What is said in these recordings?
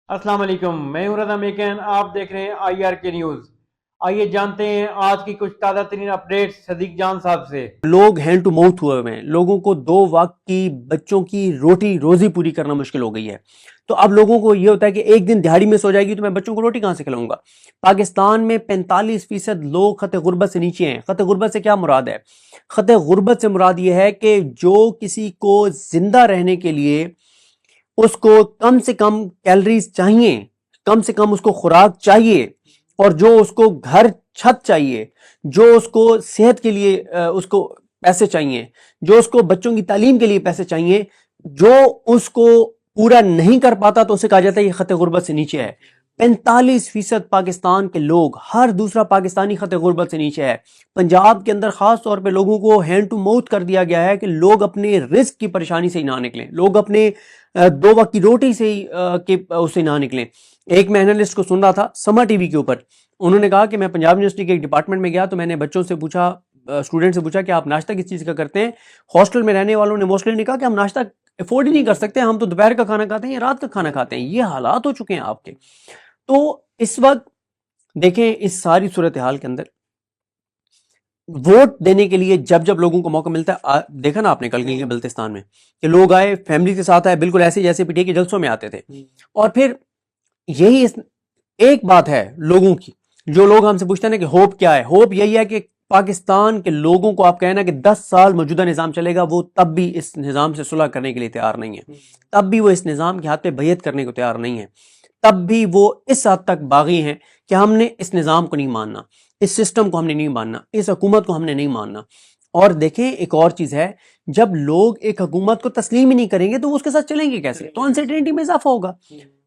السلام علیکم، میں ہوں رضا میکن، آپ دیکھ رہے ہیں آئی آر کے نیوز۔ آئیے جانتے ہیں آج کی کچھ تازہ ترین اپڈیٹ صدیق جان صاحب سے۔ لوگ ہینڈ ٹو ماؤتھ ہوئے ہوئے ہیں، لوگوں کو 2 وقت کی بچوں کی روٹی روزی پوری کرنا مشکل ہو گئی ہے۔ تو اب لوگوں کو یہ ہوتا ہے کہ ایک دن دہاڑی میں سو جائے گی تو میں بچوں کو روٹی کہاں سے کھلاؤں گا۔ پاکستان میں 45% لوگ خط غربت سے نیچے ہیں۔ خط غربت سے کیا مراد ہے؟ خط غربت سے مراد یہ ہے کہ جو کسی کو زندہ رہنے کے لیے اس کو کم سے کم کیلریز چاہیے، کم سے کم اس کو خوراک چاہیے، اور جو اس کو گھر چھت چاہیے، جو اس کو صحت کے لیے اس کو پیسے چاہیے، جو اس کو بچوں کی تعلیم کے لیے پیسے چاہیے، جو اس کو پورا نہیں کر پاتا تو اسے کہا جاتا ہے یہ خط غربت سے نیچے ہے۔ 45% پاکستان کے لوگ، ہر دوسرا پاکستانی خط غربت سے نیچے ہے۔ پنجاب کے اندر خاص طور پہ لوگوں کو ہینڈ ٹو ماؤتھ کر دیا گیا ہے کہ لوگ اپنے رزق کی پریشانی سے ہی نہ نکلیں، لوگ اپنے 2 وقت کی روٹی سے ہی اسے نہ نکلیں۔ ایک میں اینالسٹ کو سن رہا تھا سما ٹی وی کے اوپر، انہوں نے کہا کہ میں پنجاب یونیورسٹی کے ایک ڈپارٹمنٹ میں گیا تو میں نے بچوں سے پوچھا، اسٹوڈنٹ سے پوچھا کہ آپ ناشتہ کس چیز کا کرتے ہیں؟ ہاسٹل میں رہنے والوں نے موسٹلی نے کہا کہ ہم ناشتہ افورڈ ہی نہیں کر سکتے، ہم تو دوپہر کا کھانا کھاتے ہیں یا رات کا کھانا کھاتے ہیں۔ یہ حالات ہو چکے ہیں آپ کے۔ تو اس وقت دیکھیں اس ساری صورتحال کے اندر ووٹ دینے کے لیے جب جب لوگوں کو موقع ملتا ہے، دیکھا نا آپ نے کل کے بلتستان میں کہ لوگ آئے فیملی کے ساتھ آئے، بالکل ایسے جیسے پی ٹی آئی کے جلسوں میں آتے تھے۔ اور پھر یہی ایک بات ہے لوگوں کی، جو لوگ ہم سے پوچھتے ہیں نا کہ ہوپ کیا ہے، ہوپ یہی ہے کہ پاکستان کے لوگوں کو آپ کہنا کہ 10 سال موجودہ نظام چلے گا، وہ تب بھی اس نظام سے صلح کرنے کے لیے تیار نہیں ہے، تب بھی وہ اس نظام کے ہاتھ پہ بیعت کرنے کو تیار نہیں ہے، تب بھی وہ اس حد تک باغی ہیں کہ ہم نے اس نظام کو نہیں ماننا، اس سسٹم کو ہم نے نہیں ماننا، اس حکومت کو ہم نے نہیں ماننا۔ اور دیکھیں ایک اور چیز ہے، جب لوگ ایک حکومت کو تسلیم ہی نہیں کریں گے تو وہ اس کے ساتھ چلیں گے کیسے؟ تو انسرٹینٹی میں اضافہ ہوگا۔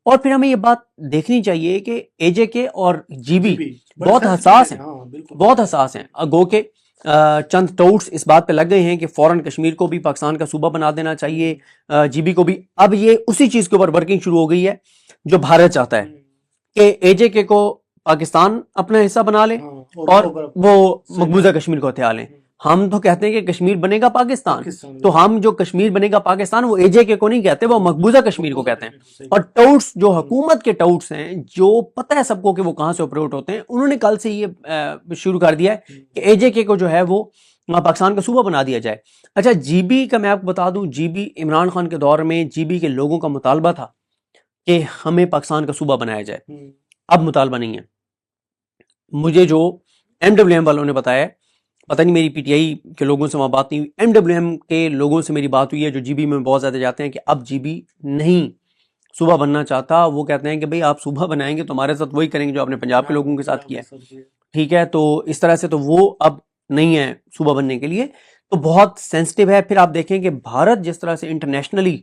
اور پھر ہمیں یہ بات دیکھنی چاہیے کہ اے جے کے اور جی بی بہت حساس ہیں، بہت حساس ہیں، گو کہ چند ٹوٹس اس بات پہ لگ گئے ہیں کہ فوراً کشمیر کو بھی پاکستان کا صوبہ بنا دینا چاہیے، جی بی کو بھی۔ اب یہ اسی چیز کے اوپر ورکنگ شروع ہو گئی ہے جو بھارت چاہتا ہے کہ اے جے کے کو پاکستان اپنا حصہ بنا لے اور وہ مقبوضہ کشمیر کو ہتھیا لیں۔ ہم تو کہتے ہیں کہ کشمیر بنے گا پاکستان، تو ہم جو کشمیر بنے گا پاکستان وہ اے جے کے کو نہیں کہتے، وہ مقبوضہ کشمیر کو کہتے ہیں۔ اور ٹاؤٹس جو حکومت کے ٹاؤٹس ہیں، جو پتہ ہے سب کو کہ وہ کہاں سے آپریٹ ہوتے ہیں، انہوں نے کل سے یہ شروع کر دیا ہے کہ اے جے کے کو جو ہے وہ پاکستان کا صوبہ بنا دیا جائے۔ اچھا جی بی کا میں آپ کو بتا دوں، جی بی عمران خان کے دور میں جی بی کے لوگوں کا مطالبہ تھا کہ ہمیں پاکستان کا صوبہ بنایا جائے، اب مطالبہ نہیں ہے۔ مجھے جو ایم ڈبلیو ایم والوں نے بتایا، پتہ نہیں میری پی ٹی آئی کے لوگوں سے وہاں بات نہیں ہوئی، ایم ڈبلیو ایم کے لوگوں سے میری بات ہوئی ہے جو جی بی میں بہت زیادہ جاتے ہیں، کہ اب جی بی نہیں صوبہ بننا چاہتا۔ وہ کہتے ہیں کہ بھئی آپ صوبہ بنائیں گے تو ہمارے ساتھ وہی کریں گے جو آپ نے پنجاب کے لوگوں کے ساتھ کیا ہے، ٹھیک ہے؟ تو اس طرح سے تو وہ اب نہیں ہے صوبہ بننے کے لیے، تو بہت سینسٹیو ہے۔ پھر آپ دیکھیں کہ بھارت جس طرح سے انٹرنیشنلی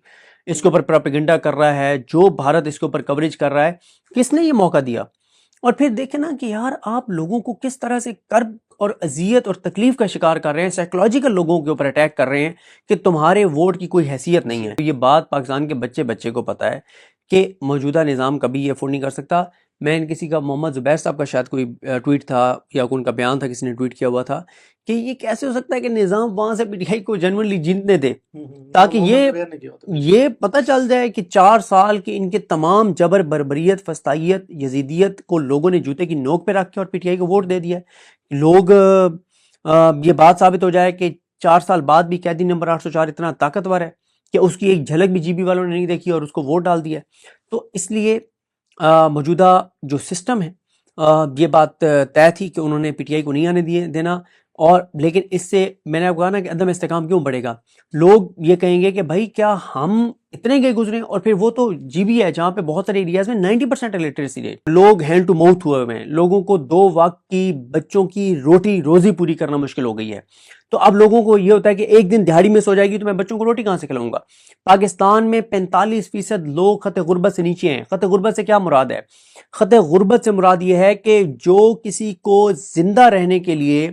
اس کے اوپر پروپیگنڈا کر رہا ہے، جو بھارت اس کے اوپر کوریج کر رہا ہے، کس نے یہ موقع دیا؟ اور پھر دیکھیں نا کہ یار آپ لوگوں کو کس طرح سے کرب اور اذیت اور تکلیف کا شکار کر رہے ہیں، سائیکولوجیکل لوگوں کے اوپر اٹیک کر رہے ہیں کہ تمہارے ووٹ کی کوئی حیثیت نہیں ہے۔ یہ بات پاکستان کے بچے کو پتہ ہے کہ موجودہ نظام کبھی یہ افورڈ نہیں کر سکتا۔ میں ان کسی کا محمد زبیر صاحب کا شاید کوئی ٹویٹ تھا یا ان کا بیان تھا، کسی نے ٹویٹ کیا ہوا تھا کہ یہ کیسے ہو سکتا ہے کہ نظام وہاں سے پی ٹی آئی کو جنرلی جیتنے دے، تاکہ یہ پتہ چل جائے کہ 4 سال کی ان کے تمام جبر، بربریت، فسطائیت، یزیدیت کو لوگوں نے جوتے کی نوک پہ رکھ کے اور پی ٹی آئی کو ووٹ دے دیا ہے۔ لوگ یہ بات ثابت ہو جائے کہ 4 سال بعد بھی قیدی نمبر 804 اتنا طاقتور ہے کہ اس کی ایک جھلک بھی جی بی والوں نے نہیں دیکھی اور اس کو ووٹ ڈال دیا۔ تو اس لیے موجودہ جو سسٹم ہے، یہ بات طے تھی کہ انہوں نے پی ٹی آئی کو نہیں آنے دینا، اور لیکن اس سے میں نے آپ کو کہا نا کہ عدم استحکام کیوں بڑھے گا؟ لوگ یہ کہیں گے کہ بھائی کیا ہم اتنے گئے گزرے، اور پھر وہ تو جی بی ہے جہاں پہ بہت سارے ایریاز میں 90% الٹریسی ریٹ، لوگ ہینڈ ٹو ماؤتھ ہوئے ہوئے ہیں، لوگوں کو 2 وقت کی بچوں کی روٹی روزی پوری کرنا مشکل ہو گئی ہے۔ تو اب لوگوں کو یہ ہوتا ہے کہ ایک دن دہاڑی میں سو جائے گی تو میں بچوں کو روٹی کہاں سے کھلاؤں گا۔ پاکستان میں 45% لوگ خط غربت سے نیچے ہیں۔ خط غربت سے کیا مراد ہے؟ خط غربت سے مراد یہ ہے کہ جو کسی کو زندہ رہنے کے لیے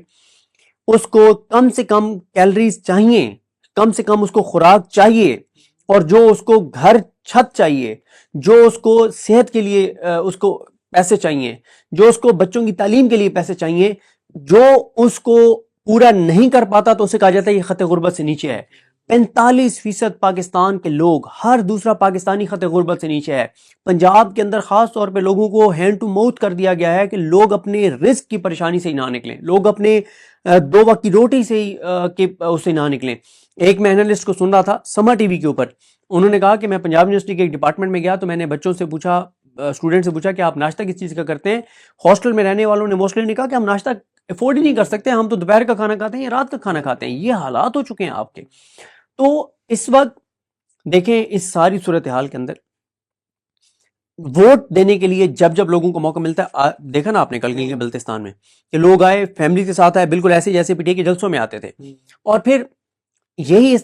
اس کو کم سے کم کیلریز چاہیے، کم سے کم اس کو خوراک چاہیے، اور جو اس کو گھر چھت چاہیے، جو اس کو صحت کے لیے اس کو پیسے چاہیے، جو اس کو بچوں کی تعلیم کے لیے پیسے چاہیے، جو اس کو پورا نہیں کر پاتا تو اسے کہا جاتا ہے یہ خط غربت سے نیچے ہے۔ 45% پاکستان کے لوگ، ہر دوسرا پاکستانی خط غربت سے نیچے ہے. پنجاب کے اندر خاص طور پہ لوگوں کو ہینڈ ٹو ماؤتھ کر دیا گیا ہے کہ لوگ اپنے رزق کی پریشانی سے ہی نہ نکلیں، لوگ اپنے 2 وقت کی روٹی سے ہی اس سے نہ نکلیں. ایک میں اینالسٹ کو سن رہا تھا سما ٹی وی کے اوپر، انہوں نے کہا کہ میں پنجاب یونیورسٹی کے ایک ڈپارٹمنٹ میں گیا تو میں نے بچوں سے پوچھا، اسٹوڈنٹ سے پوچھا کہ آپ ناشتہ کس چیز کا کرتے ہیں. ہاسٹل میں رہنے والوں نے موسٹلی نے کہا کہ ہم ناشتہ افورڈ ہی نہیں کر سکتے، ہم تو دوپہر کا کھانا کھاتے ہیں یا رات کا کھانا کھاتے ہیں. یہ حالات ہو چکے ہیں آپ کے. تو اس وقت دیکھیں اس ساری صورتحال کے اندر ووٹ دینے کے لیے جب لوگوں کو موقع ملتا ہے، دیکھا نا آپ نے کل کے بلتستان میں کہ لوگ آئے فیملی کے ساتھ آئے، بالکل ایسے جیسے پی ٹی آئی کے جلسوں میں آتے تھے. اور پھر یہی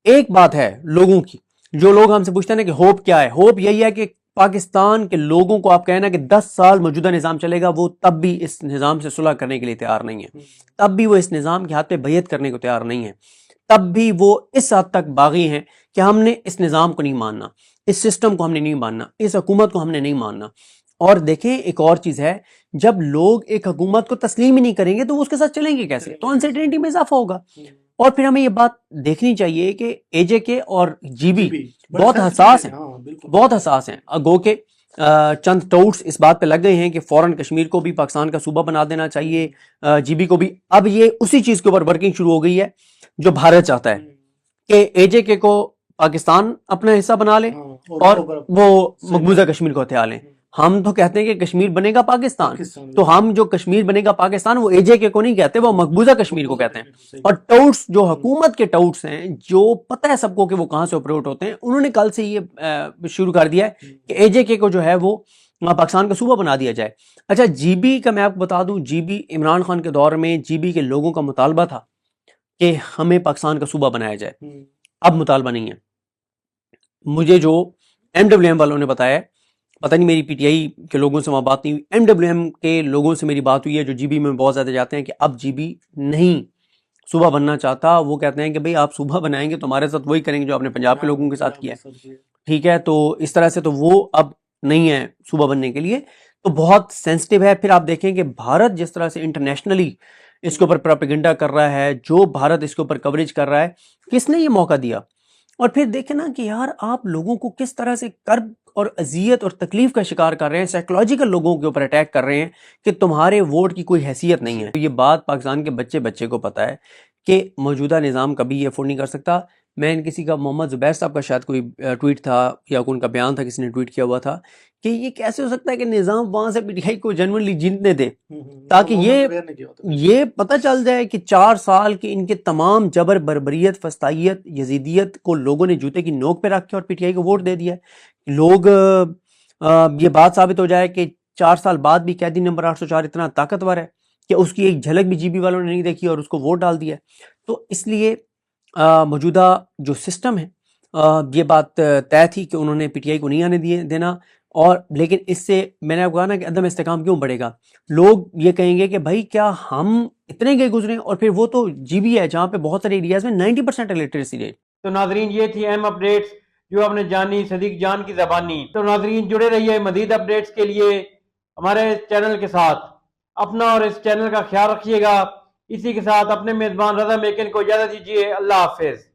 ایک بات ہے لوگوں کی، جو لوگ ہم سے پوچھتے ہیں نا کہ ہوپ کیا ہے، ہوپ یہی ہے کہ پاکستان کے لوگوں کو آپ کہنا کہ 10 سال موجودہ نظام چلے گا، وہ تب بھی اس نظام سے صلح کرنے کے لیے تیار نہیں ہے، تب بھی وہ اس نظام کے ہاتھ پہ بیعت کرنے کو تیار نہیں ہے، تب بھی وہ اس حد تک باغی ہیں کہ ہم نے اس نظام کو نہیں ماننا، اس سسٹم کو ہم نے نہیں ماننا، اس حکومت کو ہم نے نہیں ماننا. اور دیکھیں ایک اور چیز ہے، جب لوگ ایک حکومت کو تسلیم ہی نہیں کریں گے تو وہ اس کے ساتھ چلیں گے کیسے؟ تو انسرٹینٹی میں اضافہ ہوگا. اور پھر ہمیں یہ بات دیکھنی چاہیے کہ اے جے کے اور جی بی بہت حساس ہیں، بہت حساس ہیں. گو کہ چند ٹوٹس اس بات پہ لگ گئے ہیں کہ فوراً کشمیر کو بھی پاکستان کا صوبہ بنا دینا چاہیے، جی بی کو بھی. اب یہ اسی چیز کے اوپر ورکنگ شروع ہو گئی ہے جو بھارت چاہتا ہے کہ اے جے کے کو پاکستان اپنا حصہ بنا لے اور وہ مقبوضہ کشمیر کو ہتھیا لیں. ہم تو کہتے ہیں کہ کشمیر بنے گا پاکستان، تو ہم جو کشمیر بنے گا پاکستان وہ اے جے کے کو نہیں کہتے، وہ مقبوضہ کشمیر کو کہتے ہیں. اور ٹاؤٹس جو حکومت کے ٹاؤٹس ہیں، جو پتہ ہے سب کو کہ وہ کہاں سے آپریٹ ہوتے ہیں، انہوں نے کل سے یہ شروع کر دیا ہے کہ اے جے کے کو جو ہے وہ پاکستان کا صوبہ بنا دیا جائے. اچھا جی بی کا میں آپ کو بتا دوں، جی بی عمران خان کے دور میں جی بی کے لوگوں کا مطالبہ تھا کہ ہمیں پاکستان کا صوبہ بنایا جائے. اب مطالبہ نہیں ہے. مجھے جو ایم ڈبلیو ایم والوں نے بتایا، پتہ نہیں میری پی ٹی آئی کے لوگوں سے وہاں بات نہیں ہوئی، ایم ڈبلیو ایم کے لوگوں سے میری بات ہوئی ہے جو جی بی میں بہت زیادہ جاتے ہیں، کہ اب جی بی نہیں صوبہ بننا چاہتا. وہ کہتے ہیں کہ بھئی آپ صوبہ بنائیں گے تو ہمارے ساتھ وہی کریں گے جو آپ نے پنجاب کے لوگوں کے ساتھ کیا ہے، ٹھیک ہے. تو اس طرح سے تو وہ اب نہیں ہے صوبہ بننے کے لیے. تو بہت سینسٹیو ہے. پھر آپ دیکھیں کہ بھارت جس طرح سے انٹرنیشنلی اس کے اوپر پروپیگنڈا کر رہا ہے، جو بھارت اس کے اوپر کوریج کر رہا ہے، کس نے یہ موقع دیا؟ اور پھر دیکھیں نا کہ یار آپ لوگوں کو کس طرح سے کرب اور اذیت اور تکلیف کا شکار کر رہے ہیں، سائیکولوجیکل لوگوں کے اوپر اٹیک کر رہے ہیں کہ تمہارے ووٹ کی کوئی حیثیت نہیں ہے. یہ بات پاکستان کے بچے کو پتا ہے کہ موجودہ نظام کبھی یہ افورڈ نہیں کر سکتا. میں کسی کا محمد زبیر صاحب کا شاید کوئی ٹویٹ تھا یا ان کا بیان تھا، کسی نے ٹویٹ کیا ہوا تھا کہ یہ کیسے ہو سکتا ہے کہ نظام وہاں سے پی ٹی آئی کو جنرلی جیتنے دے، تاکہ یہ پتہ چل جائے کہ 4 سال کی ان کے تمام جبر، بربریت، فسطائیت، یزیدیت کو لوگوں نے جوتے کی نوک پہ رکھ کے اور پی ٹی آئی کو ووٹ دے دیا ہے. لوگ یہ بات ثابت ہو جائے کہ 4 سال بعد بھی قیدی نمبر 804 اتنا طاقتور ہے کہ اس کی ایک جھلک بھی جی بی والوں نے نہیں دیکھی اور اس کو ووٹ ڈال دیا. تو اس لیے موجودہ جو سسٹم ہے، یہ بات طے تھی کہ انہوں نے پی ٹی آئی کو نہیں آنے دینا. اور لیکن اس سے میں نے آپ کو کہا نا کہ عدم استحکام کیوں بڑھے گا؟ لوگ یہ کہیں گے کہ بھائی کیا ہم اتنے گئے گزرے، اور پھر وہ تو جی بی ہے جہاں پہ بہت سارے ایریاز میں 90% الٹریسی ریٹ. تو ناظرین یہ تھی اہم اپڈیٹس جو آپ نے جانی صدیق جان کی زبانی. تو ناظرین جڑے رہیے مزید اپڈیٹس کے لیے ہمارے چینل کے ساتھ. اپنا اور اس چینل کا خیال رکھیے گا. اسی کے ساتھ اپنے میزبان رضا میکن کو اجازت دیجیے. اللہ حافظ.